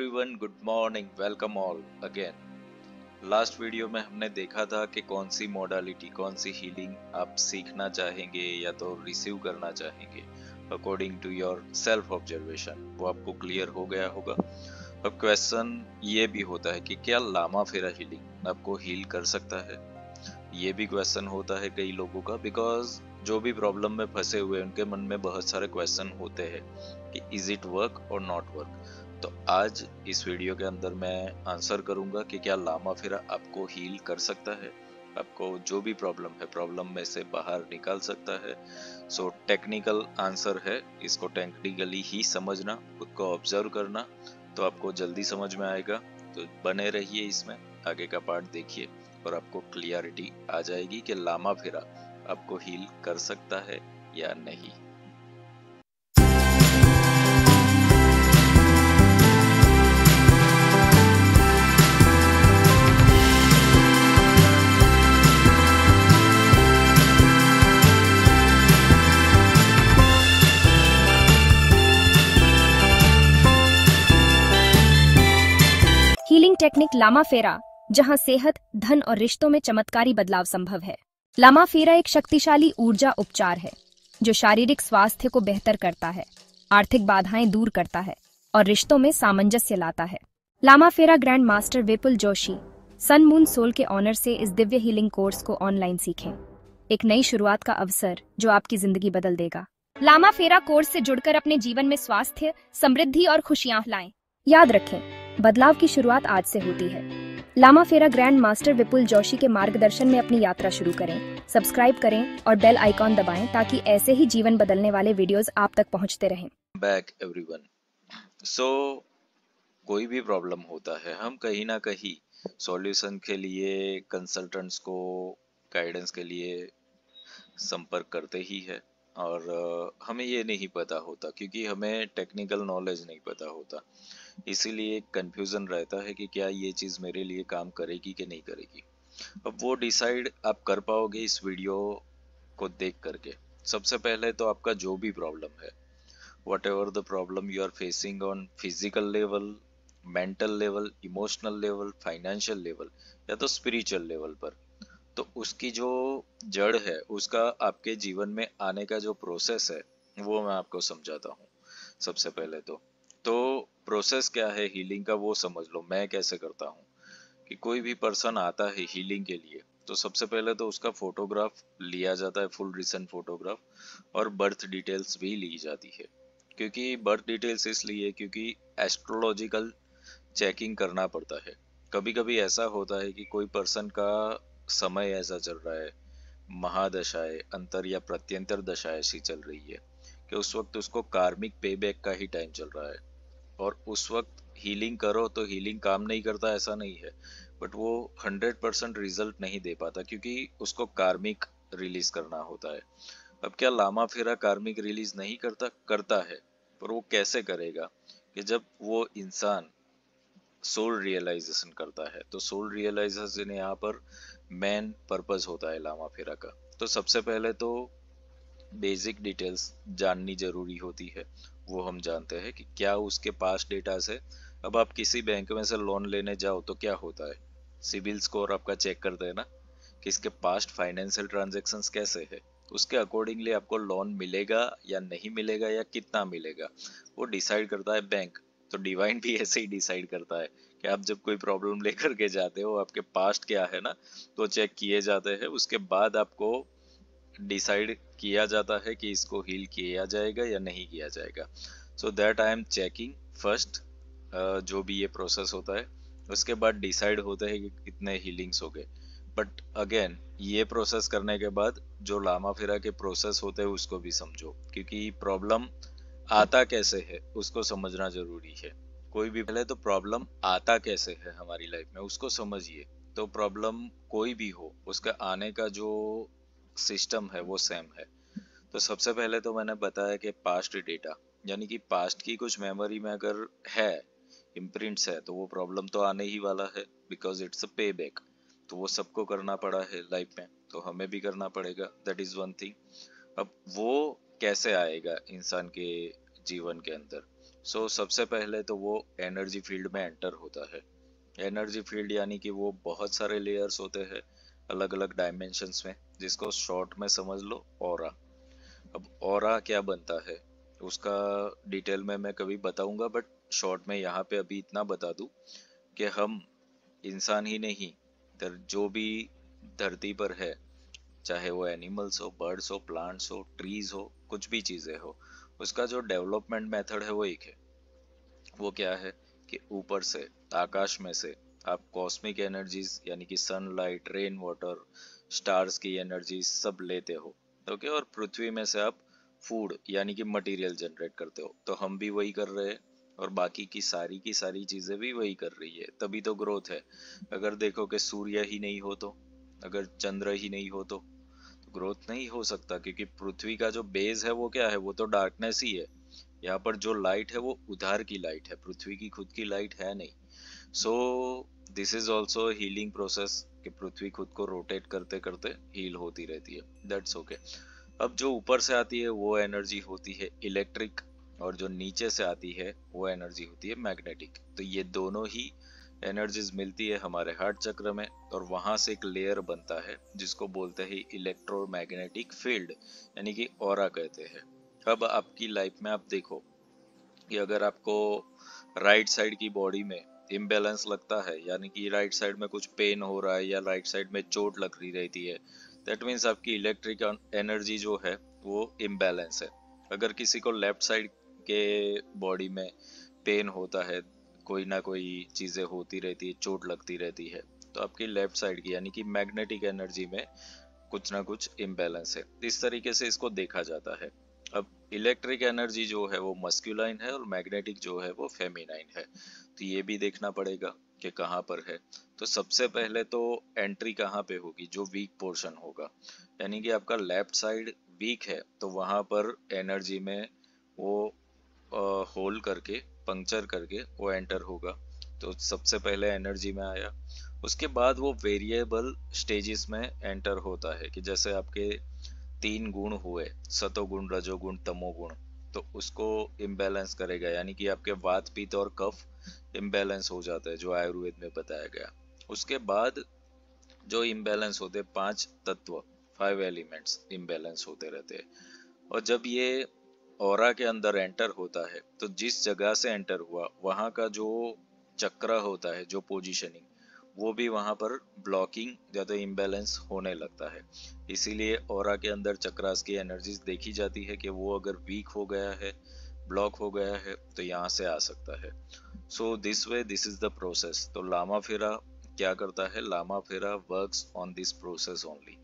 Everyone, good morning, welcome all again. Last video में हमने देखा था कि कौन सी मोडालिटी, कौन सी हीलिंग आप सीखना चाहेंगे या तो रिसीव करना चाहेंगे according to your self observation. वो आपको क्लियर हो गया होगा। अब क्वेश्चन ये भी होता है कि क्या लामा फेरा हीलिंग आपको हील कर सकता है। ये भी क्वेश्चन होता है कई लोगों का, बिकॉज जो भी प्रॉब्लम में फंसे हुए उनके मन में बहुत सारे क्वेश्चन होते हैं कि इज इट वर्क और नॉट वर्क। तो आज इस वीडियो के अंदर मैं आंसर करूंगा कि क्या लामा फेरा आपको हील कर सकता है, आपको जो भी प्रॉब्लम है प्रॉब्लम में से बाहर निकाल सकता है। सो टेक्निकल आंसर है, इसको टेक्निकली ही समझना, खुद को ऑब्जर्व करना, तो आपको जल्दी समझ में आएगा। तो बने रहिए इसमें, आगे का पार्ट देखिए और आपको क्लियरिटी आ जाएगी कि लामा फेरा आपको हील कर सकता है या नहीं। हीलिंग टेक्निक लामा फेरा, जहां सेहत, धन और रिश्तों में चमत्कारी बदलाव संभव है। लामा फेरा एक शक्तिशाली ऊर्जा उपचार है जो शारीरिक स्वास्थ्य को बेहतर करता है, आर्थिक बाधाएं दूर करता है और रिश्तों में सामंजस्य लाता है। लामा फेरा ग्रैंड मास्टर विपुल जोशी, सन मून सोल के ऑनर से इस दिव्य हीलिंग कोर्स को ऑनलाइन सीखें। एक नई शुरुआत का अवसर जो आपकी जिंदगी बदल देगा। लामा फेरा कोर्स से जुड़कर अपने जीवन में स्वास्थ्य, समृद्धि और खुशियां लाएं। याद रखें, बदलाव की शुरुआत आज से होती है। लामा फेरा ग्रैंड मास्टर विपुल जोशी के मार्गदर्शन में अपनी यात्रा शुरू करें। सब्सक्राइब करें और बेल आइकॉन दबाएं ताकि ऐसे ही जीवन बदलने वाले वीडियोस आप तक पहुंचते रहें। Back everyone. सो कोई भी प्रॉब्लम होता है, हम कहीं ना कहीं सॉल्यूशन के लिए कंसल्टेंट्स को, गाइडेंस के लिए संपर्क करते ही है। और हमें ये नहीं पता होता क्योंकि हमें टेक्निकल नॉलेज नहीं पता होता, इसीलिए कंफ्यूजन रहता है कि क्या ये चीज़ मेरे लिए काम करेगी कि नहीं करेगी। अब वो डिसाइड आप कर पाओगे इस वीडियो को देख करके। सबसे पहले तो आपका जो भी प्रॉब्लम है, whatever the problem you are facing on physical level, mental level, emotional level, financial level या तो स्पिरिचुअल लेवल पर, तो उसकी जो जड़ है, उसका आपके जीवन में आने का जो प्रोसेस है वो मैं आपको समझाता हूँ। सबसे पहले तो प्रोसेस क्या है हीलिंग का वो समझ लो। मैं कैसे करता हूँ कि कोई भी पर्सन आता है हीलिंग के लिए तो सबसे पहले तो उसका फोटोग्राफ लिया जाता है, फुल रिसेंट फोटोग्राफ, और बर्थ डिटेल्स भी ली जाती है। क्योंकि बर्थ डिटेल्स इसलिए क्योंकि एस्ट्रोलॉजिकल चेकिंग करना पड़ता है। कभी कभी ऐसा होता है कि कोई पर्सन का समय ऐसा चल रहा है, महादशाएं, अंतर या प्रत्यंतर दशा ऐसी चल रही है कि उस वक्त उसको कार्मिक पे बैक का ही टाइम चल रहा है, और उस वक्त हीलिंग करो तो हीलिंग काम नहीं करता ऐसा नहीं है, बट वो 100% रिजल्ट नहीं दे पाता क्योंकि उसको कार्मिक रिलीज करना होता है। अब क्या लामा फेरा कार्मिक रिलीज नहीं करता? करता है, पर वो कैसे करेगा कि जब वो इंसान सोल रियलाइजेशन करता है। तो सोल रियलाइजेशन यहाँ पर मेन पर्पस होता है लामा फेरा का। तो सबसे पहले तो बेसिक डिटेल्स जाननी जरूरी होती है। वो हम जानते हैं कि क्या उसके पास्ट डेटा से, अब आप किसी बैंक में से लोन लेने जाओ तो क्या होता है, सिबिल स्कोर आपका चेक करते हैं ना कि इसके पास्ट फाइनेंशियल ट्रांजैक्शंस कैसे है, उसके अकॉर्डिंगली आपको लोन मिलेगा या नहीं मिलेगा या कितना मिलेगा वो डिसाइड करता है बैंक। तो डिवाइन भी ऐसे ही डिसाइड करता है कि आप जब कोई प्रॉब्लम लेकर के जाते हो, आपके पास्ट क्या है ना, तो चेक किए जाते हैं, उसके बाद आपको डिसाइड किया जाता है कि इसको हील किया जाएगा या नहीं किया जाएगा। So that I am checking first, जो भी ये प्रोसेस होता है, उसके बाद डिसाइड होता है कि कितने हीलिंग्स हो गए। बट अगेन ये प्रोसेस करने के बाद जो लामा फिरा के प्रोसेस होते हैं उसको भी समझो, क्योंकि प्रॉब्लम आता कैसे है उसको समझना जरूरी है। कोई भी, पहले तो प्रॉब्लम आता कैसे है हमारी लाइफ में उसको समझिए। तो प्रॉब्लम कोई भी हो, उसका आने का जो सिस्टम है वो सेम है। तो सबसे पहले तो मैंने बताया कि पास्ट डेटा, यानी कि पास्ट की कुछ मेमोरी में अगर है, इम्प्रिंट्स है, तो वो प्रॉब्लम तो आने ही वाला है, बिकॉज इट्स अ पे बैक। तो वो सबको करना पड़ा है लाइफ में, तो हमें भी करना पड़ेगा, दैट इज वन थिंग। अब वो कैसे आएगा इंसान के जीवन के अंदर, सो सबसे पहले तो वो एनर्जी फील्ड में एंटर होता है। एनर्जी फील्ड यानी कि वो बहुत सारे लेयर्स होते हैं अलग अलग डायमेंशंस में, जिसको शॉर्ट में समझ लो ऑरा। अब ऑरा क्या बनता है उसका डिटेल में मैं कभी बताऊंगा, बट शॉर्ट में यहाँ पे अभी इतना बता दूं कि हम इंसान ही नहीं, जो भी धरती पर है, चाहे वो एनिमल्स हो, बर्ड्स हो, प्लांट्स हो, ट्रीज हो, कुछ भी चीजें हो, उसका जो डेवलपमेंट मेथड है वो एक है। वो क्या है कि ऊपर से, आकाश में से आप कॉस्मिक एनर्जीज यानी कि सनलाइट, रेन वाटर, स्टार्स की एनर्जी सब लेते हो। ओके, और पृथ्वी में से आप फूड यानी कि मटेरियल जनरेट करते हो। तो हम भी वही कर रहे हैं और बाकी की सारी चीजें भी वही कर रही है, तभी तो ग्रोथ है। अगर देखो कि सूर्य ही नहीं हो तो, अगर चंद्र ही नहीं हो तो ग्रोथ नहीं हो सकता, क्योंकि पृथ्वी का जो बेस है वो क्या है, वो तो डार्कनेस ही है। यहाँ पर जो लाइट है वो उधार की लाइट है, पृथ्वी की खुद की लाइट है नहीं। So this is also healing process कि पृथ्वी खुद को रोटेट करते करते हील होती रहती है। That's okay. अब जो ऊपर से आती है वो एनर्जी होती है इलेक्ट्रिक, और जो नीचे से आती है वो एनर्जी होती है मैग्नेटिक। तो ये दोनों ही एनर्जीज मिलती है हमारे हार्ट चक्र में, और वहां से एक लेयर बनता है जिसको बोलते हैं इलेक्ट्रोमैग्नेटिक फील्ड, यानी कि ऑरा कहते हैं। अब आपकी लाइफ में आप देखो कि अगर आपको राइट साइड की बॉडी में इम्बैलेंस लगता है, यानी कि राइट साइड में कुछ पेन हो रहा है या राइट साइड में चोट लग रही रहती है, दैट मीन्स आपकी इलेक्ट्रिक एनर्जी जो है वो इम्बैलेंस है। अगर किसी को लेफ्ट साइड के बॉडी में पेन होता है, कोई ना कोई चीजें होती रहती है, चोट लगती रहती है, तो आपकी लेफ्ट साइड की यानी कि मैग्नेटिक एनर्जी में कुछ ना कुछ इम्बैलेंस है। इस तरीके से इसको देखा जाता है। अब इलेक्ट्रिक एनर्जी जो है वो मस्कुलाइन है और मैग्नेटिक जो है वो फेमिनाइन है। तो ये भी देखना पड़ेगा कि कहाँ पर है। तो सबसे पहले तो एंट्री कहाँ पे होगी, जो वीक पोर्शन होगा, यानी कि आपका लेफ्ट साइड वीक है तो वहां पर एनर्जी में वो होल करके, पंक्चर करके वो एंटर होगा। तो सबसे पहले एनर्जी में आया, उसके बाद वो वेरिएबल स्टेजेस में एंटर होता है कि जैसे आपके 3 गुण हुए, सतोगुण, रजोगुण, तमोगुण, तो उसको इम्बैलेंस करेगा, यानी कि आपके वात, पित्त और कफ इम्बैलेंस हो जाता है, जो आयुर्वेद में बताया गया। उसके बाद जो इम्बैलेंस होते 5 तत्व, 5 एलिमेंट्स इम्बैलेंस होते रहते हैं। और जब ये ऑरा के अंदर एंटर होता है तो जिस जगह से एंटर हुआ वहां का जो चक्र होता है, जो पोजीशनिंग, वो भी वहां पर ब्लॉकिंग या तो इम्बैलेंस होने लगता है। इसीलिए ऑरा के अंदर चक्रास की एनर्जीज देखी जाती है कि वो अगर वीक हो गया है, ब्लॉक हो गया है, तो यहाँ से आ सकता है। So this way, this is the process. तो लामा फेरा क्या करता है, लामा फेरा works on this process only,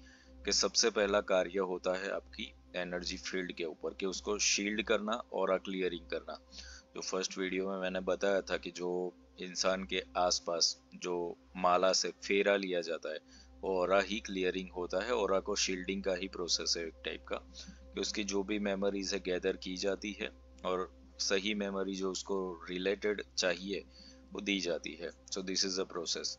कि सबसे पहला कार्य होता है आपकी एनर्जी फील्ड के ऊपर, कि उसको शील्ड करना और क्लियरिंग करना। जो फर्स्ट वीडियो में मैंने बताया था कि जो इंसान के आसपास जो माला से फेरा लिया जाता है, वो ऑरा ही क्लियरिंग होता है। ऑरा को शील्डिंग का ही प्रोसेस है एक टाइप का, कि उसकी जो भी मेमोरीज है गैदर की जाती है, और सही मेमोरी जो उसको रिलेटेड चाहिए वो दी जाती है। So this is a process.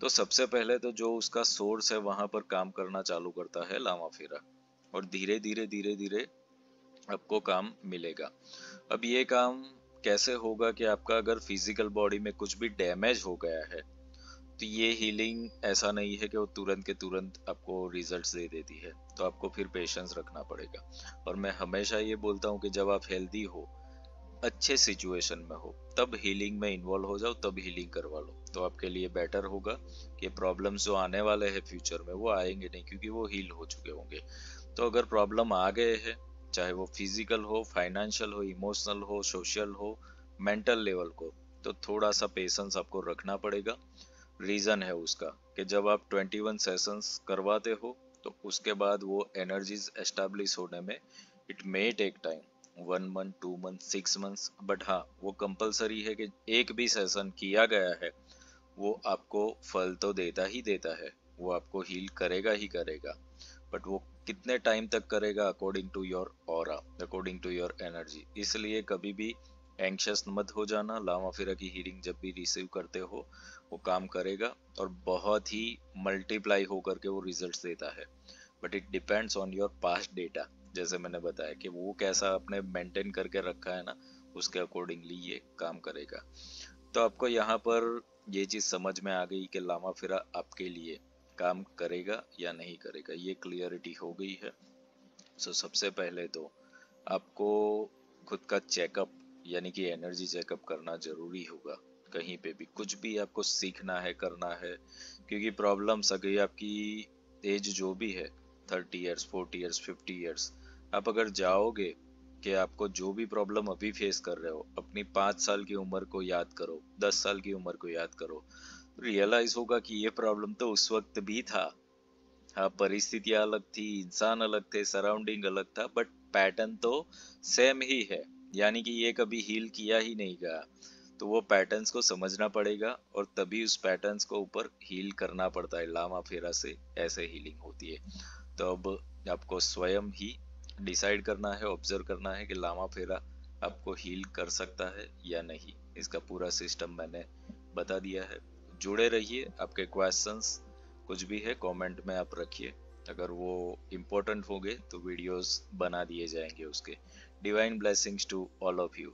तो सबसे पहले तो जो उसका सोर्स है वहां पर काम करना चालू करता है लामा फेरा, और धीरे धीरे धीरे धीरे आपको काम मिलेगा। अब ये काम कैसे होगा कि आपका अगर फिजिकल बॉडी में कुछ भी डैमेज हो गया है, तो ये हीलिंग ऐसा नहीं है कि वो तुरंत के तुरंत आपको रिजल्ट्स दे देती है। तो आपको फिर पेशेंस रखना पड़ेगा। और मैं हमेशा ये बोलता हूँ कि जब आप हेल्दी हो, अच्छे सिचुएशन में हो, तब हीलिंग में इन्वॉल्व हो जाओ, तब हीलिंग करवा लो, तो आपके लिए बेटर होगा। कि प्रॉब्लम्स जो आने वाले हैं फ्यूचर में वो आएंगे नहीं, क्योंकि वो हील हो चुके होंगे। तो अगर प्रॉब्लम आ गए हैं, चाहे वो फिजिकल हो, फाइनेंशियल हो, इमोशनल हो, सोशल हो, मेंटल लेवल को, तो थोड़ा सा पेशेंस आपको रखना पड़ेगा। रीजन है उसका कि जब आप 21 सेशंस करवाते हो तो उसके बाद वो एनर्जीज एस्टेब्लिश होने में it may take time, 1 month, 2 month, 6 months, but हाँ वो कंपलसरी है कि एक भी सेशन किया गया है वो आपको फल तो देता ही देता है, वो आपको हील करेगा ही करेगा। बट वो कितने टाइम तक करेगा, according to your aura, according to your energy. इसलिए कभी भी एंक्शस मत हो जाना। लामा फिरा की हीलिंग जब भी रिसीव करते हो वो काम करेगा, और बहुत ही मल्टीप्लाई होकर के वो रिजल्ट्स देता है। But it depends on your past data, जैसे मैंने बताया कि वो कैसा आपने मेंटेन करके रखा है ना, उसके अकॉर्डिंगली ये काम करेगा। तो आपको यहाँ पर ये चीज समझ में आ गई कि लामा फेरा आपके लिए काम करेगा या नहीं करेगा, ये क्लियरिटी हो गई है। सो सबसे पहले तो आपको खुद का चेकअप यानी कि एनर्जी चेकअप करना जरूरी होगा। कहीं पे भी कुछ भी आपको सीखना है, करना है, क्योंकि प्रॉब्लम्स अगर आपकी एज जो भी है 30 ईयर्स, 40 ईयर्स, 50 ईयर्स, आप अगर जाओगे कि आपको जो भी प्रॉब्लम अभी फेस कर रहे हो, अपनी 5 साल की उम्र को याद करो, 10 साल की उम्र को याद करो, रियलाइज होगा कि ये प्रॉब्लम तो उस वक्त भी था। हाँ, परिस्थितियां अलग थी, इंसान अलग थे, सराउंडिंग अलग था, बट पैटर्न तो सेम ही है। यानी कि ये कभी हील किया ही नहीं गया। तो वो पैटर्न्स को समझना पड़ेगा और तभी उस पैटर्न्स को ऊपर हील करना पड़ता है। लामा फेरा से ऐसे हीलिंग होती है। तो अब आपको स्वयं ही डिसाइड करना है, ऑब्जर्व करना है कि लामा फेरा आपको हील कर सकता है या नहीं। इसका पूरा सिस्टम मैंने बता दिया है। जुड़े रहिए। आपके क्वेश्चंस कुछ भी है कमेंट में आप रखिए। अगर वो इम्पोर्टेंट होंगे तो वीडियोस बना दिए जाएंगे उसके। Divine blessings to all of you.